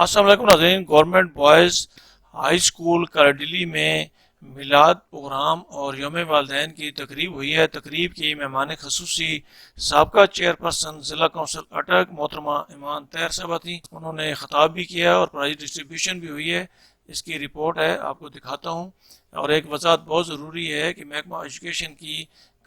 السلام علیکم ناظرین، گورنمنٹ بوائز ہائی اسکول کراڈلی میں میلاد پروگرام اور یوم والدین کی تقریب ہوئی ہے۔ تقریب کی مہمان خصوصی سابقہ چیئرپرسن ضلع کونسل اٹک محترمہ ایمان طاہر صاحبہ تھیں۔ انہوں نے خطاب بھی کیا اور پرائز ڈسٹریبیوشن بھی ہوئی ہے۔ اس کی رپورٹ ہے، آپ کو دکھاتا ہوں۔ اور ایک وضاحت بہت ضروری ہے کہ محکمہ ایجوکیشن کی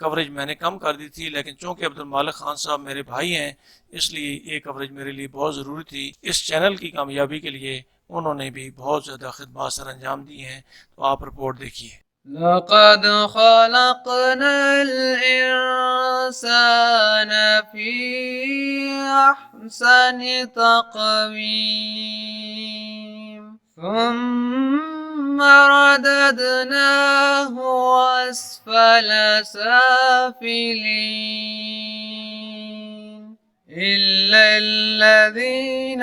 کوریج میں نے کم کر دی تھی، لیکن چونکہ عبدالمالک خان صاحب میرے بھائی ہیں اس لیے یہ کوریج میرے لیے بہت ضروری تھی۔ اس چینل کی کامیابی کے لیے انہوں نے بھی بہت زیادہ خدمات سر انجام دی ہیں، تو آپ رپورٹ دیکھیے۔ لقد خلقنا الإنسان في أحسن تقويم ثم رددناه أسفل سافلين إلا الذين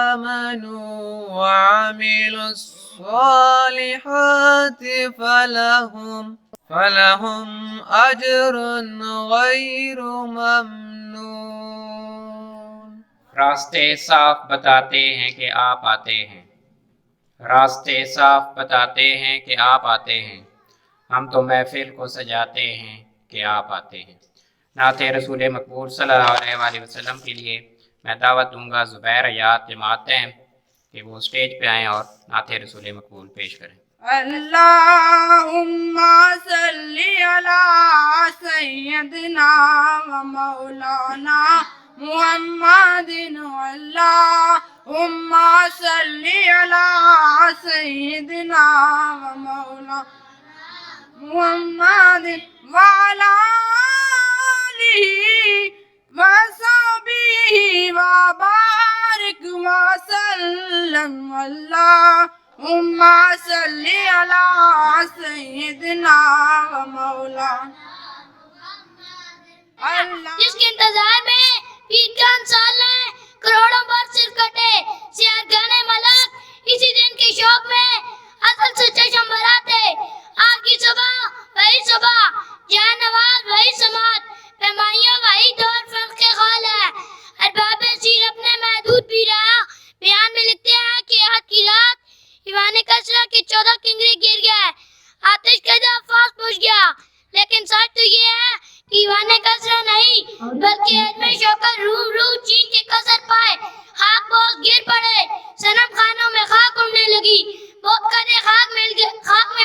آمنوا وعملوا الصالحات فلهم أجر غير ممنون۔ راستے صاف بتاتے ہیں کہ آپ آتے ہیں، راستے صاف بتاتے ہیں کہ آپ آتے ہیں، ہم تو محفل کو سجاتے ہیں کہ آپ آتے ہیں۔ نعت رسول مقبول صلی اللہ علیہ وآلہ وسلم کے لیے میں دعوت دوں گا زبیر حیات جماعتیں کہ وہ سٹیج پہ آئیں اور نعت رسول مقبول پیش کریں۔ اللہم صلی علی سیدنا و مولانا محمد، اللہم صلی علی سیدنا و مولانا محمد وعلی آلہ وصحبہ وبارک وسلم۔ اللہم صلی علی سیدنا و مولانا جس کے انتظار میں عید کا سال ہے، کروڑوں بار صرف کٹے سیاہ گانے ملک، اسی دن کے شوق میں اصل سے چشم بھراتے۔ آج کی صبح وہی صبح، جہاں نواز وہی سماعت، پیمائیوں وہی دور فرق خال ہے۔ ارباب سیر اپنے محدود بھی رہا، بیان میں لکھتے ہیں کہ آج کی رات ایوان کسرا کے 14 کنگرے گر گئے، آتش کا فاس پوچھ گیا، لیکن سچ تو یہ ہے کہ ایوان کسرا نہیں بلکہ علم شوکر روح چین کے قصر پائے، خاک بوس گر پڑے، صنم خانوں میں خاک اڑنے لگی، بہت قدرے خاک میں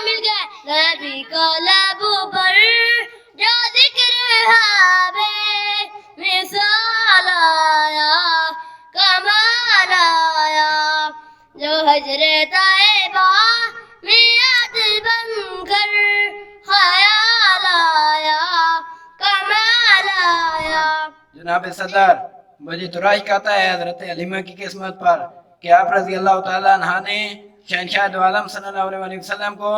مل گئے۔ نبی کا لبوں پر جو ذکر ہے مثال آیا کمال آیا، جو حجر طیبہ میں یاد بن کر خیال آیا کمال آیا۔ جناب صدر، مجھے تراش کرتا ہے حضرت علیمہ کی قسمت پر کہ آپ رضی اللہ تعالیٰ عنہ نے شہنشاہ دو عالم صلی اللہ علیہ وسلم کو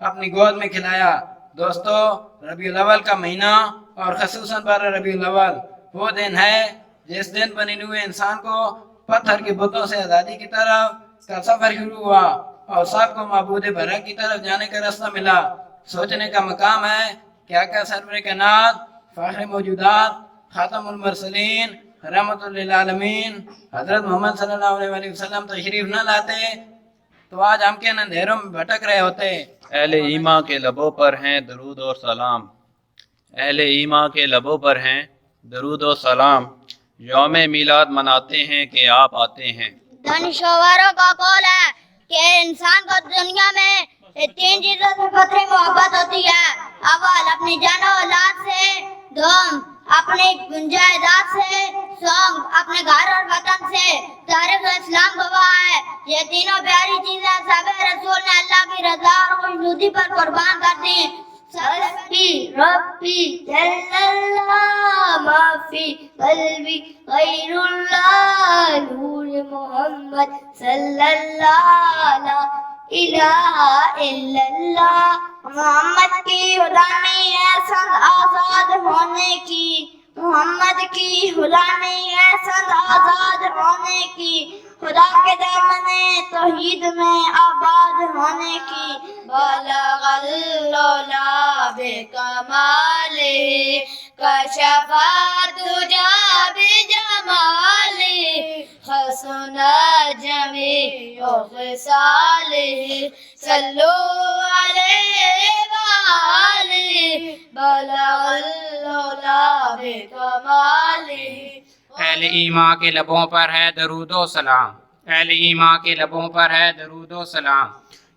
اپنی گود میں کھلایا۔ دوستو، ربیع الاول کا مہینہ اور خصوصاً 12 ربیع الاول وہ دن ہے جس دن بنی نوع انسان کو پتھر کے بتوں سے آزادی کی طرف کا سفر شروع ہوا اور سب کو معبود برحق کی طرف جانے کا راستہ ملا۔ سوچنے کا مقام ہے کہ آقا سرور کائنات، فخر موجودات، خاتم المرسلین، رحمت للعالمین حضرت محمد صلی اللہ علیہ وسلم تشریف نہ لاتے تو آج ہم کے اندھیروں میں بھٹک رہے ہوتے۔ اہل ایمان کے لبوں پر ہیں درود و سلام، اہل ایمان کے لبوں پر ہیں درود و سلام، یوم میلاد مناتے ہیں کہ آپ آتے ہیں۔ دانشوروں کا قول ہے کہ انسان کو دنیا میں 3 چیزوں سے فطری محبت ہوتی ہے۔ اول اپنی جان و اولاد سے، دوم اپنی جائیداد سے، سوم اپنے گھر اور وطن سے۔ تاریخ اسلام گواہ ہے یہ تینوں پیاری چیزیں صحابہ رسول نے اللہ کی رضا اور خوشنودی پر قربان کر دی۔ سبحی ربی جل اللہ ما فی قلبی غیر اللہ، نور محمد صلی اللہ لا الہ الا اللہ۔ محمد کی غلامی ہے سند آزاد ہونے کی، محمد کی غلامی ہے سند آزاد ہونے کی، خدا کے دامن توحید میں آباد ہونے کی۔ بلغ العلا بکمالہ کشف الدجی بجمالہ، حسن جمیع وخصاله صلوا عليه وآله بلغ العلا بکماله. اہل ایمان کے لبوں پر ہے درود و سلام، اہل ایمان کے لبوں پر ہے درود و سلام.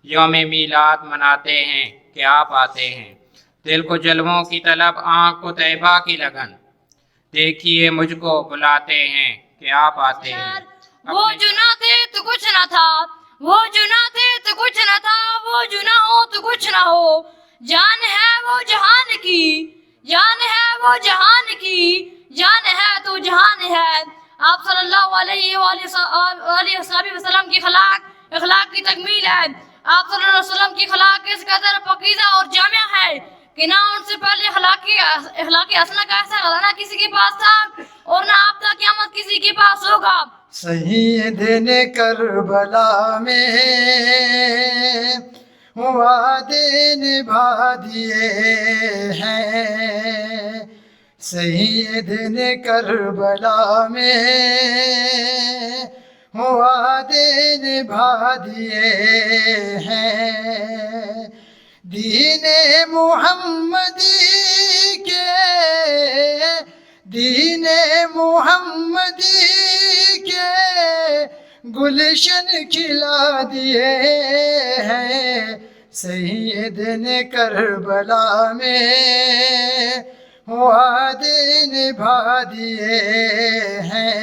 یوم میلاد مناتے ہیں کہ آپ آتے ہیں. دل کو جلووں کی طلب، آنکھ کو طیبہ کی لگن، دیکھیے مجھ کو بلاتے ہیں کہ آپ آتے ہیں. وہ جو نہ تھے تو کچھ نہ تھا، وہ جو نہ تھے تو کچھ نہ تھا، وہ جو نہ ہو تو کچھ نہ ہو. جان ہے وہ جہان کی، جان ہے وہ جہان کی، جان ہے تو جہان ہے. آپ صلی اللہ علیہ وآلہ وسلم کی اخلاق کی تکمیل ہے. آپ صلی اللہ علیہ وسلم کی اخلاق اس قدر پاکیزہ اور جامع ہے کہ نہ ان سے پہلے اخلاقی اسنا کا ایسا خزانہ کسی کے پاس تھا اور نہ آپ تا قیامت کسی کے پاس ہوگا. سیدن کربلا میں وعدے نبھا دیے ہیں. سیدن کربلا میں وعدے نبھا دیے ہیں. دین محمدی کے، دین محمدی کے گلشن کھلا دیے ہیں. سیدن کربلا میں وعدے نبھا دیے ہیں.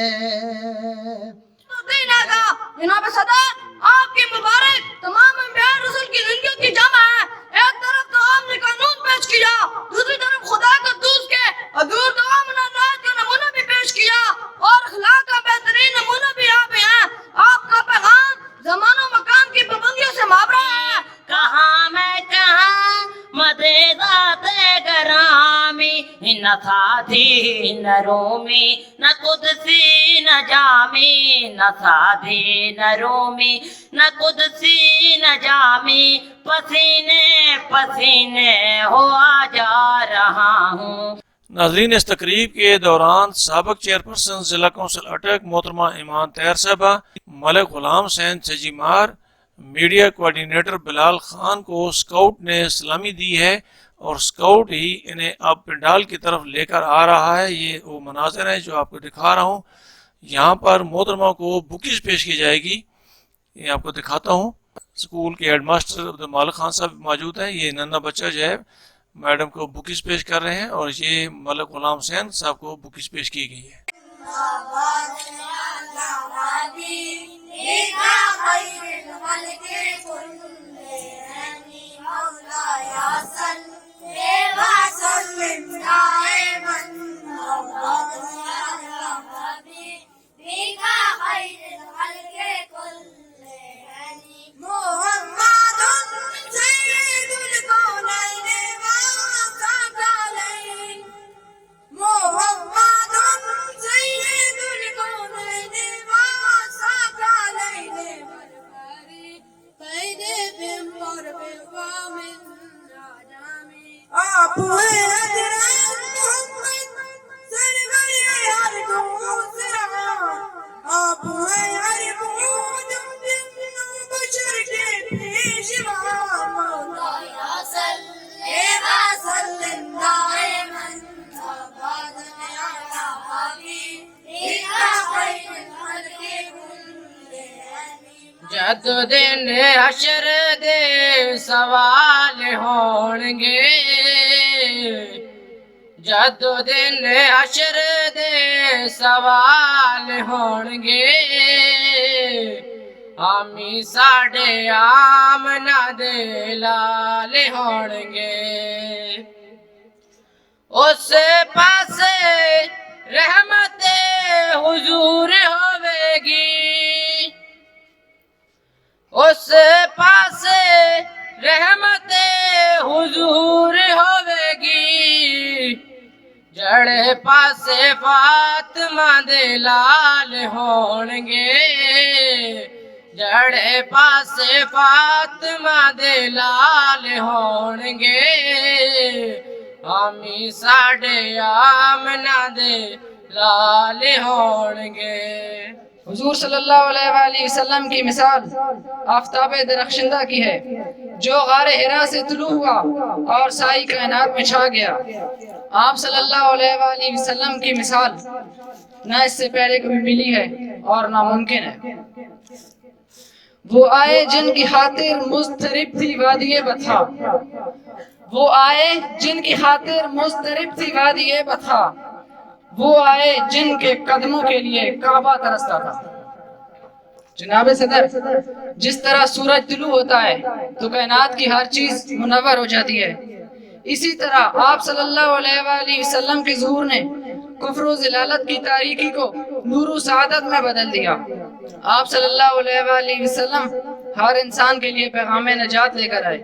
جناب صدر، آپ کی مبارک تمام انبیاء رسول کی زندگیوں کی جمع ہے. ایک طرف تو آپ نے قانون پیش کیا، دوسری طرف خدا قدوس کے حضور تمام منازعات کا نمونہ بھی پیش کیا اور اخلاق کا بہترین نمونہ بھی آپ ہیں. آپ کا پیغام زمان و مکان کی پابندیوں سے مابرہ ہے. کہاں میں کہاں مدے ذات گرامی، نہ سادھی نہ رومی، نہ قدسی نہ جامی، نہ سادھی نہ رومی، نہ قدسی نہ جامی. پسینے پسینے ہوا جا رہا ہوں. ناظرین، اس تقریب کے دوران سابق چیئرپرسن ضلع کونسل اٹک محترمہ ایمان طاہر صاحبہ، ملک غلام حسین چجیمار، میڈیا کوارڈینیٹر بلال خان کو اسکاؤٹ نے سلامی دی ہے اور اسکاؤٹ ہی انہیں اب پنڈال کی طرف لے کر آ رہا ہے. یہ وہ مناظر ہیں جو آپ کو دکھا رہا ہوں. یہاں پر محترمہ کو بکیز پیش کی جائے گی، یہ آپ کو دکھاتا ہوں. اسکول کے ہیڈ ماسٹر عبدالمالک خان صاحب موجود ہیں. یہ ننھا بچہ جو ہے میڈم کو بکیز پیش کر رہے ہیں اور یہ ملک غلام حسین صاحب کو بکیز پیش کی گئی ہے. جد دن حشر دے سوال ہون گے، جد دن حشر دے سوال ہون گے. آمی ساڑے آمنہ دے لال ہون گے. اس پاسے رحمت حضور ہوے گی، اس پاسے رحمت حضور ہوے گی. جڑے پاسے فاطمہ دے لال ہون گے، جڑے پاسے فاطمہ دے لال ہون گے. آمی ساڑے آمنہ دے لال ہون گے. حضور صلی اللہ علیہ وآلہ وسلم کی مثال آفتاب درخشندہ کی ہے جو غار حرا سے طلوع ہوا اور ساری کائنات میں چھا گیا۔ آپ صلی اللہ علیہ وآلہ وسلم کی مثال نہ اس سے پہلے کبھی ملی ہے اور ناممکن ہے۔ وہ آئے جن کی خاطر مضطرب تھی وادی بطحا، وہ آئے جن کی خاطر مضطرب تھی وادی بطحا، وہ آئے جن کے قدموں کے لیے کعبہ ترستا تھا۔ جناب صدر، جس طرح سورج طلوع ہوتا ہے تو کائنات کی ہر چیز منور ہو جاتی ہے، اسی طرح آپ صلی اللہ علیہ وآلہ وسلم کے ظہور نے کفر و ضلالت کی تاریکی کو نور و سعادت میں بدل دیا۔ آپ صلی اللہ علیہ وآلہ وسلم ہر انسان کے لیے پیغام نجات لے کر آئے۔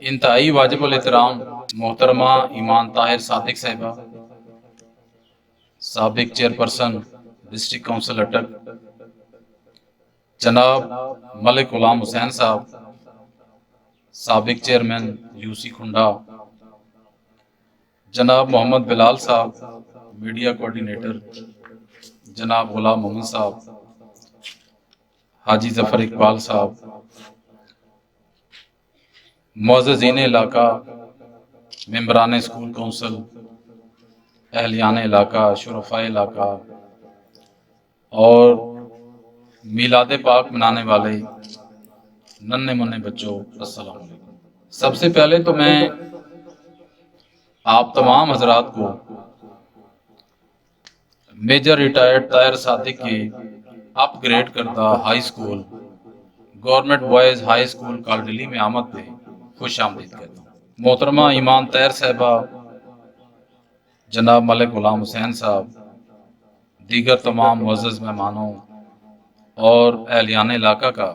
انتہائی واجب الاحترام محترمہ ایمان طاہر صادق صاحبہ، سابق چیئرپرسن ڈسٹرکٹ کونسل اٹک، جناب ملک غلام حسین صاحب، سابق چیئرمین یو سی کھنڈا، جناب محمد بلال صاحب میڈیا کوارڈینیٹر، جناب غلام محمد صاحب، حاجی ظفر اقبال صاحب، معززین علاقہ، ممبران اسکول کونسل، اہلیان علاقہ، شرفاء علاقہ اور میلاد پاک منانے والے ننھے منھے بچوں، السلام علیکم۔ سب سے پہلے تو میں آپ تمام حضرات کو میجر ریٹائرڈ طاہر صادق کے اپ گریڈ کردہ high school government boys high school Kaldali میں آمد پہ خوش آمدید کہتا ہوں۔ محترمہ ایمان طاہر صاحبہ، جناب ملک غلام حسین صاحب، دیگر تمام معزز مہمانوں اور اہلیان علاقہ کا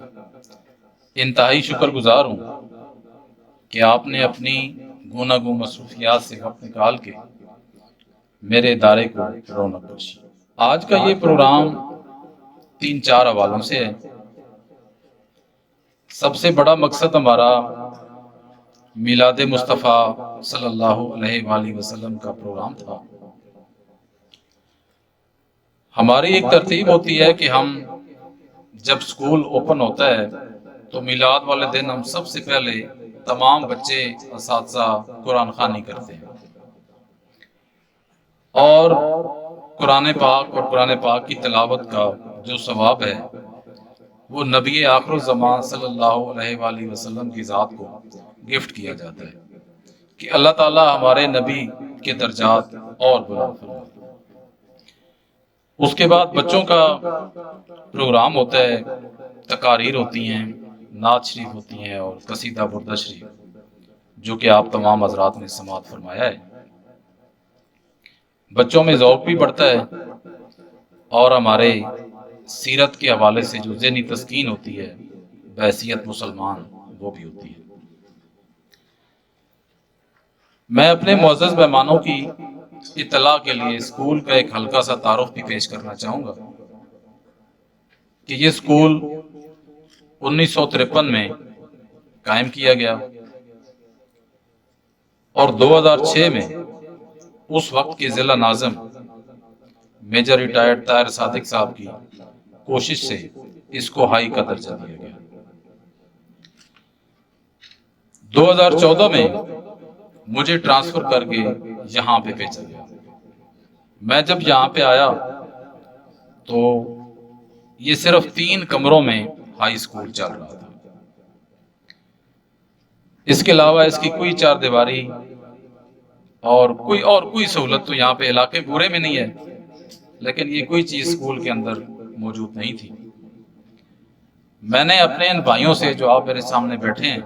انتہائی شکر گزار ہوں کہ آپ نے اپنی گوناگوں مصروفیات سے وقت نکال کے میرے ادارے کو رونق بخشی۔ آج کا یہ پروگرام 3-4 حوالوں سے ہے۔ سب سے بڑا مقصد ہمارا میلاد مصطفیٰ صلی اللہ علیہ وآلہ وسلم کا پروگرام تھا۔ ہماری ایک ترتیب ہوتی ہے کہ ہم جب سکول اوپن ہوتا ہے تو میلاد والے دن ہم سب سے پہلے تمام بچے اساتذہ قرآن خوانی کرتے ہیں اور قرآن پاک اور قرآن پاک کی تلاوت کا جو ثواب ہے وہ نبی آخر الزمان صلی اللہ علیہ وآلہ وسلم کی ذات کو گفٹ کیا جاتا ہے کہ اللہ تعالی ہمارے نبی کے درجات اور بلند فرمائے۔ اس کے بعد بچوں کا پروگرام ہوتا ہے، تقاریر ہوتی ہیں، نعت شریف ہوتی ہیں اور قصیدہ بردہ شریف، جو کہ آپ تمام حضرات نے سماعت فرمایا ہے۔ بچوں میں ذوق بھی بڑھتا ہے اور ہمارے سیرت کے حوالے سے جو ذہنی تسکین ہوتی ہے بحیثیت مسلمان، وہ بھی ہوتی ہے۔ میں اپنے معزز مہمانوں کی اطلاع کے لیے اسکول کا ایک ہلکا سا تعارف بھی پیش کرنا چاہوں گا کہ یہ اسکول 1953 میں قائم کیا گیا اور 2006 میں اس وقت کے ضلع ناظم میجر ریٹائرڈ طاہر صادق صاحب کی کوشش سے اس کو ہائی کا درجہ دیا گیا۔ 2014 میں مجھے ٹرانسفر کر کے یہاں پہ بھیجا گیا۔ میں جب یہاں پہ آیا تو یہ صرف 3 کمروں میں ہائی اسکول چل رہا تھا۔ اس کے علاوہ اس کی کوئی 4 دیواری اور کوئی سہولت تو یہاں پہ علاقے پورے میں نہیں ہے، لیکن یہ کوئی چیز اسکول کے اندر موجود نہیں تھی۔ میں نے اپنے ان بھائیوں سے جو آپ میرے سامنے بیٹھے ہیں،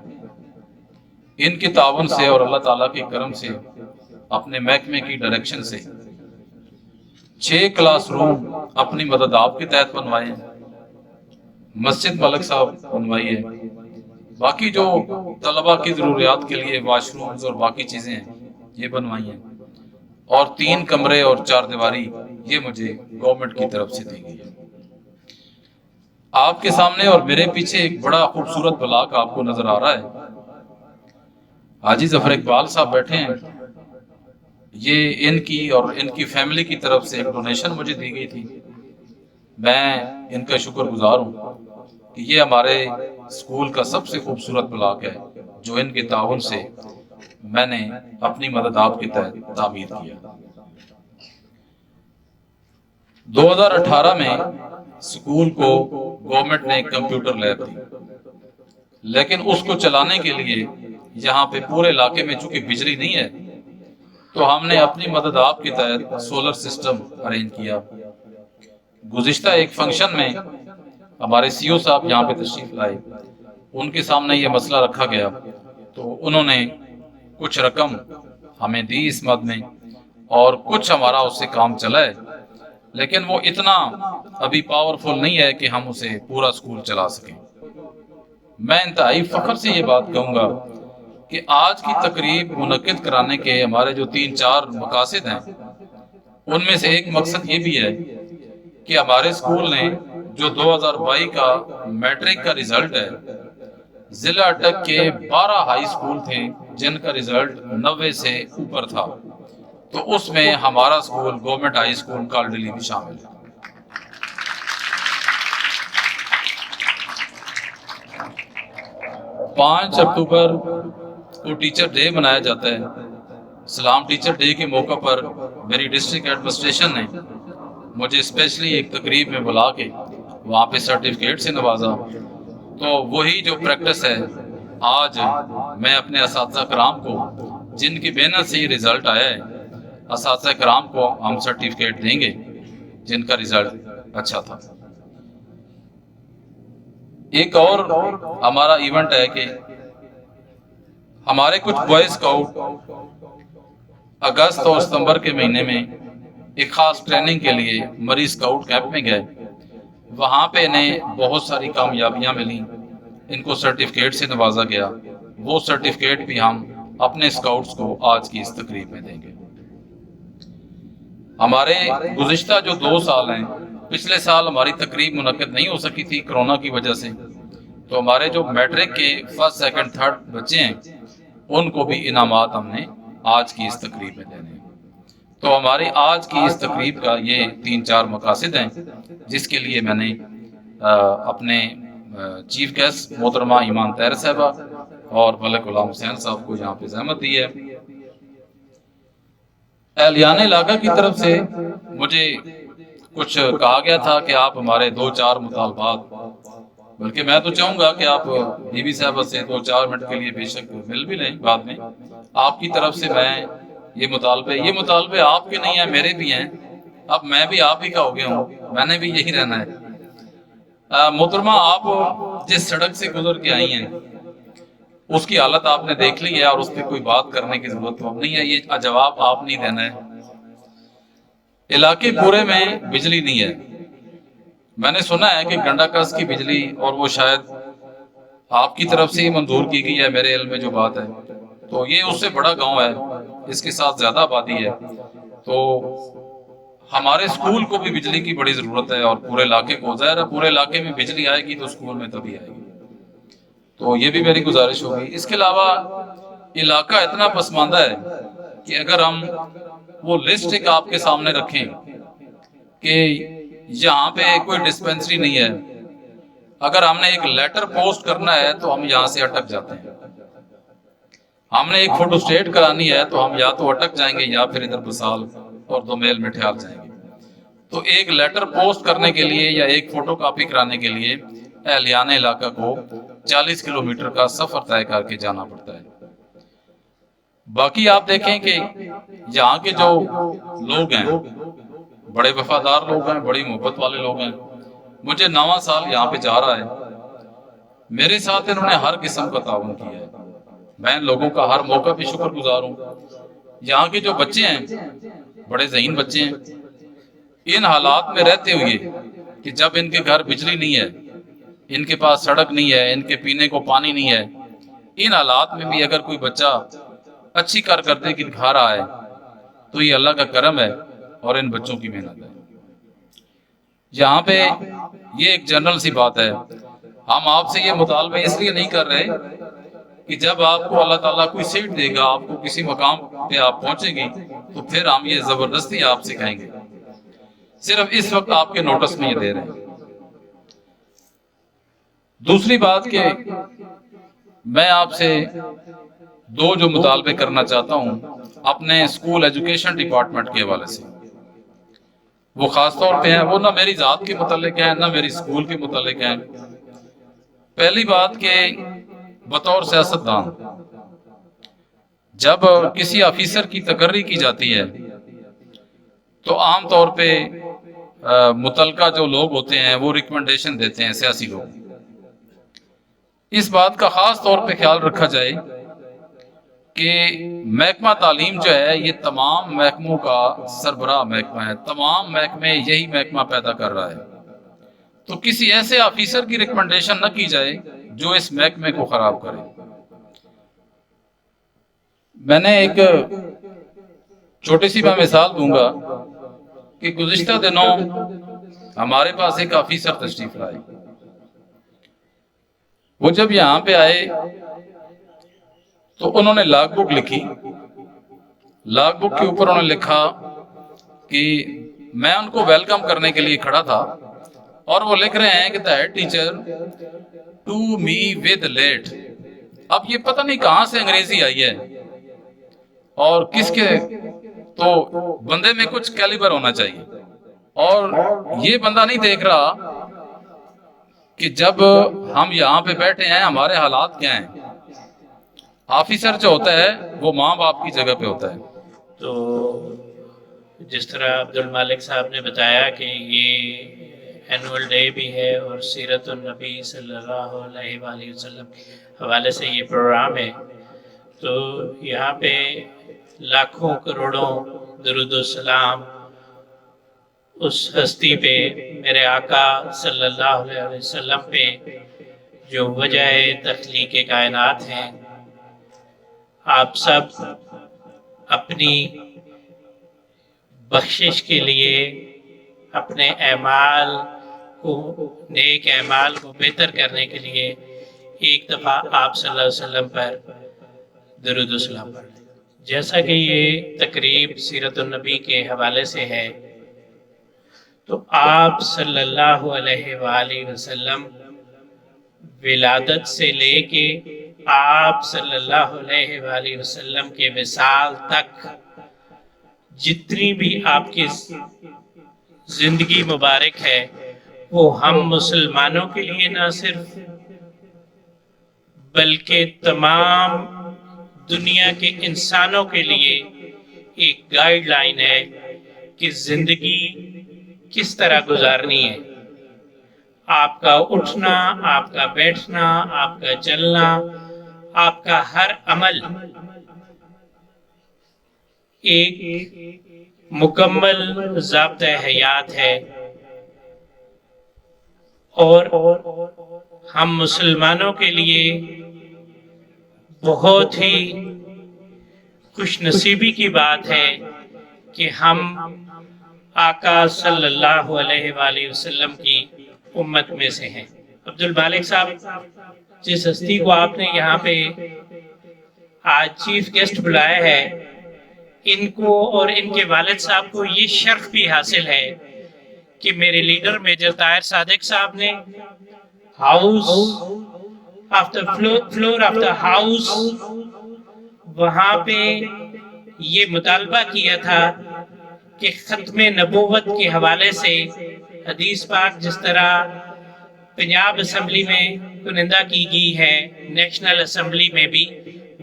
ان کے تعاون سے اور اللہ تعالیٰ کے کرم سے، اپنے محکمے کی ڈائریکشن سے 6 کلاس روم اپنی مدد آپ کے تحت بنوائے ہیں، مسجد ملک صاحب بنوائی ہے، باقی جو طلبہ کی ضروریات کے لیے واش رومز اور باقی چیزیں ہیں یہ بنوائی ہیں، اور 3 کمرے اور 4 دیواری یہ مجھے گورنمنٹ کی طرف سے دی گئی ہے۔ آپ کے سامنے اور میرے پیچھے ایک بڑا خوبصورت بلاک آپ کو نظر آ رہا ہے۔ حاجی ظفر اقبال صاحب بیٹھے ہیں، یہ ان کی اور ان کی فیملی کی طرف سے ایک ڈونیشن مجھے دی گئی تھی۔ میں ان کا شکر گزار ہوں کہ یہ ہمارے اسکول کا سب سے خوبصورت بلاک ہے جو ان کے تعاون سے میں نے اپنی مدد آپ کے تحت تعمیر کیا۔ 2018 میں اسکول کو گورنمنٹ نے ایک کمپیوٹر لیب دی، لیکن اس کو چلانے کے لیے یہاں پہ پورے علاقے میں چونکہ بجلی نہیں ہے تو ہم نے اپنی مدد آپ کے تحت سولر سسٹم ارینج کیا۔ گزشتہ ایک فنکشن میں ہمارے سی او صاحب یہاں پہ تشریف لائے، ان کے سامنے یہ مسئلہ رکھا گیا تو انہوں نے کچھ رقم ہمیں دی اس مد میں، اور کچھ ہمارا اس سے کام چلا ہے، لیکن وہ اتنا ابھی پاورفل نہیں ہے کہ ہم اسے پورا اسکول چلا سکیں۔ میں انتہائی فخر سے یہ بات کہوں گا کہ آج کی تقریب منعقد کرانے کے ہمارے جو 3-4 مقاصد ہیں، ان میں سے ایک مقصد یہ بھی ہے کہ ہمارے اسکول نے جو 2022 کا میٹرک کا رزلٹ ہے، ضلع اٹک کے 12 ہائی اسکول تھے جن کا رزلٹ 90 سے اوپر تھا، تو اس میں ہمارا اسکول گورنمنٹ ہائی اسکول کالڈلی بھی شامل ہے۔ 5 اکتوبر کو ٹیچر ڈے منایا جاتا ہے۔ اسلام ٹیچر ڈے کے موقع پر میری ڈسٹرکٹ ایڈمنسٹریشن نے مجھے اسپیشلی ایک تقریب میں بلا کے وہاں پہ سرٹیفکیٹ سے نوازا، تو وہی جو پریکٹس ہے آج میں اپنے اساتذہ کرام کو جن کی محنت سے یہ رزلٹ آیا ہے، اساتذہ کرام کو ہم سرٹیفکیٹ دیں گے جن کا رزلٹ اچھا تھا۔ ایک اور ہمارا ایونٹ ہے کہ ہمارے کچھ بوائے اسکاؤٹ اگست اور ستمبر کے مہینے میں ایک خاص ٹریننگ کے لیے مری اسکاؤٹ کیمپ میں گئے، وہاں پہ انہیں بہت ساری کامیابیاں ملیں، ان کو سرٹیفکیٹ سے نوازا گیا۔ وہ سرٹیفکیٹ بھی ہم اپنے اسکاؤٹس کو آج کی اس تقریب میں دیں گے۔ ہمارے گزشتہ جو 2 سال ہیں، پچھلے سال ہماری تقریب منعقد نہیں ہو سکی تھی کرونا کی وجہ سے، تو ہمارے جو میٹرک کے 1st 2nd 3rd بچے ہیں ان کو بھی انعامات ہم نے آج کی اس تقریب میں دینے ہیں۔ تو ہماری آج کی اس تقریب کا یہ 3-4 مقاصد ہیں جس کے لیے میں نے اپنے چیف گیسٹ محترمہ ایمان طاہر صاحبہ اور ملک غلام حسین صاحب کو یہاں پہ زحمت دی ہے۔ اہلیان علاقہ کی طرف سے مجھے کچھ کہا گیا تھا کہ آپ ہمارے 2-4 مطالبات، بلکہ میں تو چاہوں گا کہ آپ بی بی صاحبہ سے 2-4 منٹ کے لیے بے شک مل بھی لیں بعد میں۔ آپ کی طرف سے میں یہ مطالبے آپ کے نہیں ہیں، میرے بھی ہیں، اب میں بھی آپ ہی کا ہو گیا ہوں، میں نے بھی یہی رہنا ہے۔ محترمہ، آپ جس سڑک سے گزر کے آئی ہیں اس کی حالت آپ نے دیکھ لی ہے اور اس پہ کوئی بات کرنے کی ضرورت نہیں ہے، یہ جواب آپ نہیں دینا ہے۔ علاقے پورے میں بجلی نہیں ہے، میں نے سنا ہے کہ گنڈا کس کی بجلی، اور وہ شاید آپ کی طرف سے ہی منظور کی گئی ہے، میرے علم میں جو بات ہے، تو یہ اس سے بڑا گاؤں ہے، اس کے ساتھ زیادہ آبادی ہے، تو ہمارے اسکول کو بھی بجلی کی بڑی ضرورت ہے، اور پورے علاقے کو، ظاہر ہے پورے علاقے میں بجلی آئے گی تو اسکول میں تبھی آئے گی، تو یہ بھی میری گزارش ہوگی۔ اس کے علاوہ علاقہ اتنا پسماندہ ہے کہ اگر ہم وہ لسٹ ایک آپ کے سامنے رکھیں کہ یہاں پہ کوئی ڈسپینسری نہیں ہے، اگر ہم نے ایک لیٹر پوسٹ کرنا ہے تو ہم یہاں سے اٹک جاتے ہیں، ہم نے ایک فوٹو اسٹیٹ کرانی ہے تو ہم یا تو اٹک جائیں گے یا پھر ادھر بسال اور دومیل میں ٹھہر جائیں گے۔ تو ایک لیٹر پوسٹ کرنے کے لیے یا ایک فوٹو کاپی کرانے کے لیے اہلیان علاقہ کو 40 کلومیٹر کا سفر طے کر کے جانا پڑتا ہے۔ باقی آپ دیکھیں کہ یہاں کے جو لوگ ہیں بڑے وفادار لوگ ہیں، بڑی محبت والے لوگ ہیں۔ مجھے 9واں سال یہاں پہ جا رہا ہے، میرے ساتھ انہوں نے ہر قسم کا تعاون کیا ہے، میں ان لوگوں کا ہر موقع پہ شکر گزار ہوں۔ یہاں کے جو بچے ہیں بڑے ذہین بچے ہیں، ان حالات میں رہتے ہوئے کہ جب ان کے گھر بجلی نہیں ہے، ان کے پاس سڑک نہیں ہے، ان کے پینے کو پانی نہیں ہے، ان حالات میں بھی اگر کوئی بچہ اچھی کارکردگی دکھا رہا ہے تو یہ اللہ کا کرم ہے اور ان بچوں کی محنت ہے۔ یہاں پہ یہ ایک جنرل سی بات ہے، ہم آپ سے یہ مطالبے اس لیے نہیں کر رہے کہ جب آپ کو اللہ تعالیٰ کوئی سیٹ دے گا، آپ کو کسی مقام پہ آپ پہنچیں گی تو پھر ہم یہ زبردستی آپ سے کہیں گے، صرف اس وقت آپ کے نوٹس میں یہ دے رہے ہیں۔ دوسری بات کہ میں آپ سے دو جو مطالبے کرنا چاہتا ہوں اپنے اسکول ایجوکیشن ڈپارٹمنٹ کے حوالے سے، وہ خاص طور پہ ہیں، وہ نہ میری ذات کے متعلق ہیں نہ میری اسکول کے متعلق ہیں۔ پہلی بات کہ بطور سیاستدان جب کسی آفیسر کی تقرری کی جاتی ہے تو عام طور پہ متعلقہ جو لوگ ہوتے ہیں وہ ریکمنڈیشن دیتے ہیں، سیاسی لوگ۔ اس بات کا خاص طور پہ خیال رکھا جائے کہ محکمہ تعلیم جو ہے یہ تمام محکموں کا سربراہ محکمہ ہے، تمام محکمے یہی محکمہ پیدا کر رہا ہے، تو کسی ایسے آفیسر کی ریکمنڈیشن نہ کی جائے جو اس محکمے کو خراب کرے۔ میں نے ایک چھوٹی سی میں مثال دوں گا کہ گزشتہ دنوں ہمارے پاس ایک آفیسر تشریف لائے، وہ جب یہاں پہ آئے تو انہوں نے لاگ بک لکھی، لاگ بک کے اوپر انہوں نے لکھا کہ میں ان کو ویلکم کرنے کے لیے کھڑا تھا، اور وہ لکھ رہے ہیں کہ the head teacher to me with late۔ اب یہ پتہ نہیں کہاں سے انگریزی آئی ہے اور کس کے، تو بندے میں کچھ کیلیبر ہونا چاہیے، اور یہ بندہ نہیں دیکھ رہا کہ جب ہم یہاں پہ بیٹھے ہیں ہمارے حالات کیا ہیں۔ آفیسر جو ہوتا ہے وہ ماں باپ کی جگہ پہ ہوتا ہے۔ تو جس طرح عبد المالک صاحب نے بتایا کہ یہ اینول ڈے بھی ہے اور سیرت النبی صلی اللہ علیہ وآلہ وسلم کے حوالے سے یہ پروگرام ہے، تو یہاں پہ لاکھوں کروڑوں درود و سلام اس ہستی پہ، میرے آقا صلی اللہ علیہ وسلم پہ جو وجہ تخلیق کائنات ہیں۔ آپ سب اپنی بخشش کے لیے اپنے اعمال کو، نیک اعمال کو بہتر کرنے کے لیے ایک دفعہ آپ صلی اللہ علیہ وسلم پر درود و سلام پڑھیں۔ جیسا کہ یہ تقریب سیرت النبی کے حوالے سے ہے، تو آپ صلی اللہ علیہ وآلہ وسلم ولادت سے لے کے آپ صلی اللہ علیہ وآلہ وسلم کے وصال تک جتنی بھی آپ کی زندگی مبارک ہے، وہ ہم مسلمانوں کے لیے نہ صرف بلکہ تمام دنیا کے انسانوں کے لیے ایک گائیڈ لائن ہے کہ زندگی کس طرح گزارنی ہے۔ آپ کا اٹھنا، آپ کا بیٹھنا، آپ کا چلنا، آپ کا ہر عمل ایک مکمل ضابطہ حیات ہے، اور ہم مسلمانوں کے لیے بہت ہی خوش نصیبی کی بات ہے کہ ہم آقا صلی اللہ علیہ وآلہ وسلم کی امت میں سے ہیں۔ عبد المالک صاحب، جس ہستی کو آپ نے یہاں پہ آج چیف گیسٹ بلایا ہے، ان کو اور ان کے والد صاحب کو یہ شرف بھی حاصل ہے کہ میرے لیڈر میجر طاہر صادق صاحب نے house of the floor of the house وہاں پہ یہ مطالبہ کیا تھا کہ ختم نبوت کے حوالے سے حدیث پاک جس طرح پنجاب اسمبلی میں کنندہ کی گئی ہے، نیشنل اسمبلی میں بھی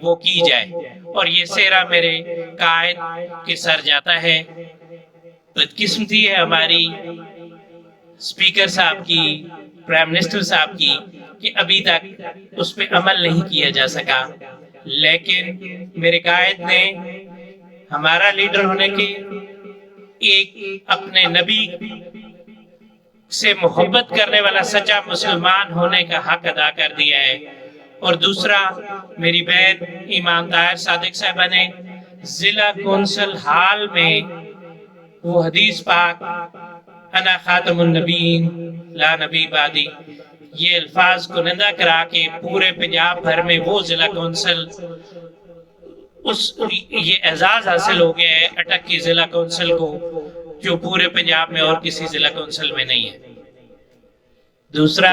وہ کی جائے، اور یہ سہرا میرے قائد کے سر جاتا ہے۔ بدقسمتی ہے ہماری اسپیکر صاحب کی، پرائم منسٹر صاحب کی، کہ ابھی تک اس پہ عمل نہیں کیا جا سکا، لیکن میرے قائد نے ہمارا لیڈر ہونے کے ایک اپنے نبی سے محبت کرنے والا سچا مسلمان ہونے کا حق ادا کر دیا ہے، اور دوسرا میری بہن ایمان طاہر صادق صاحبہ نے ضلع کونسل ہال میں وہ حدیث پاک انا خاتم النبیین لا نبی بعدی یہ الفاظ کنندہ کرا کے پورے پنجاب بھر میں وہ ضلع کونسل یہ اعزاز حاصل ہو گیا ہے اٹک کی ضلع کونسل کو، جو پورے پنجاب میں اور کسی ضلع کونسل میں نہیں ہے۔ دوسرا،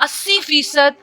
80%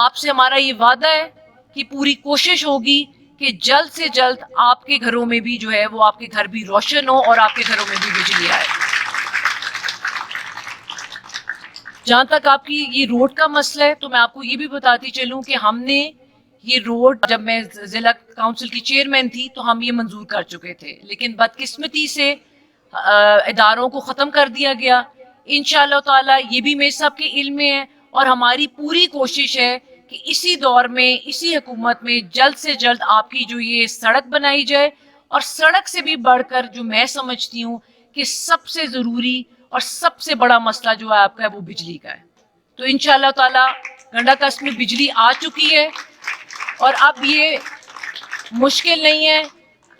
آپ سے ہمارا یہ وعدہ ہے کہ پوری کوشش ہوگی کہ جلد سے جلد آپ کے گھروں میں بھی جو ہے وہ آپ کے گھر بھی روشن ہو اور آپ کے گھروں میں بھی بجلی آئے. جہاں تک آپ کی یہ روڈ کا مسئلہ ہے تو میں آپ کو یہ بھی بتاتی چلوں کہ ہم نے یہ روڈ جب میں ضلع کونسل کی چیئرمین تھی تو ہم یہ منظور کر چکے تھے، لیکن بدقسمتی سے اداروں کو ختم کر دیا گیا. انشاءاللہ تعالی یہ بھی میرے صاحب کے علم میں ہے اور ہماری پوری کوشش ہے کہ اسی دور میں اسی حکومت میں جلد سے جلد آپ کی جو یہ سڑک بنائی جائے. اور سڑک سے بھی بڑھ کر جو میں سمجھتی ہوں کہ سب سے ضروری اور سب سے بڑا مسئلہ جو ہے آپ کا ہے وہ بجلی کا ہے. تو انشاءاللہ تعالی گنڈا کسب میں بجلی آ چکی ہے اور اب یہ مشکل نہیں ہے.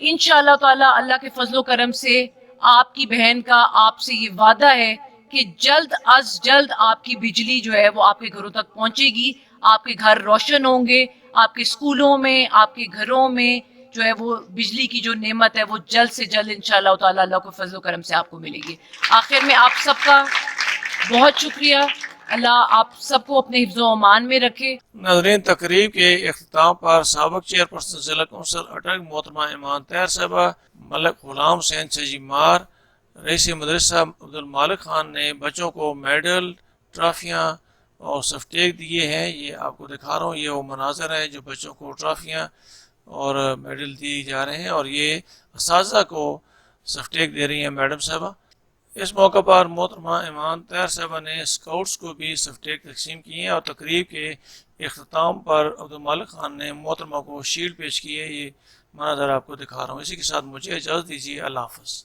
انشاءاللہ تعالی اللہ کے فضل و کرم سے آپ کی بہن کا آپ سے یہ وعدہ ہے کہ جلد از جلد آپ کی بجلی جو ہے وہ آپ کے گھروں تک پہنچے گی. آپ کے گھر روشن ہوں گے، آپ کے اسکولوں میں، آپ کے گھروں میں جو ہے وہ بجلی کی جو نعمت ہے وہ جلد سے جلد انشاءاللہ تعالی اللہ کے فضل و کرم سے آپ کو ملے گی. آخر میں آپ سب کا بہت شکریہ. اللہ آپ سب کو اپنے حفظ و امان میں رکھے. ناظرین، تقریب کے اختتام پر سابق چیئرپرسن ضلع کونسل اٹک محترمہ ایمان طاہر صاحبہ، ملک غلام حسین سجیمار، رئیس مدرسہ عبدالمالک خان نے بچوں کو میڈل، ٹرافیاں اور سرٹیفکیٹ دیے ہیں. یہ آپ کو دکھا رہا ہوں، یہ وہ مناظر ہیں جو بچوں کو ٹرافیاں اور میڈل دی جا رہے ہیں اور یہ اساتذہ کو سرٹیفکیٹ دے رہی ہیں میڈم صاحبہ. اس موقع پر محترمہ ایمان طاہر صاحبہ نے اسکاؤٹس کو بھی سرٹیفکیٹ تقسیم کیے ہیں اور تقریب کے اختتام پر عبدالمالک خان نے محترمہ کو شیلڈ پیش کی ہے. یہ مناظر آپ کو دکھا رہا ہوں. اسی کے ساتھ مجھے اجازت دیجیے. اللہ حافظ.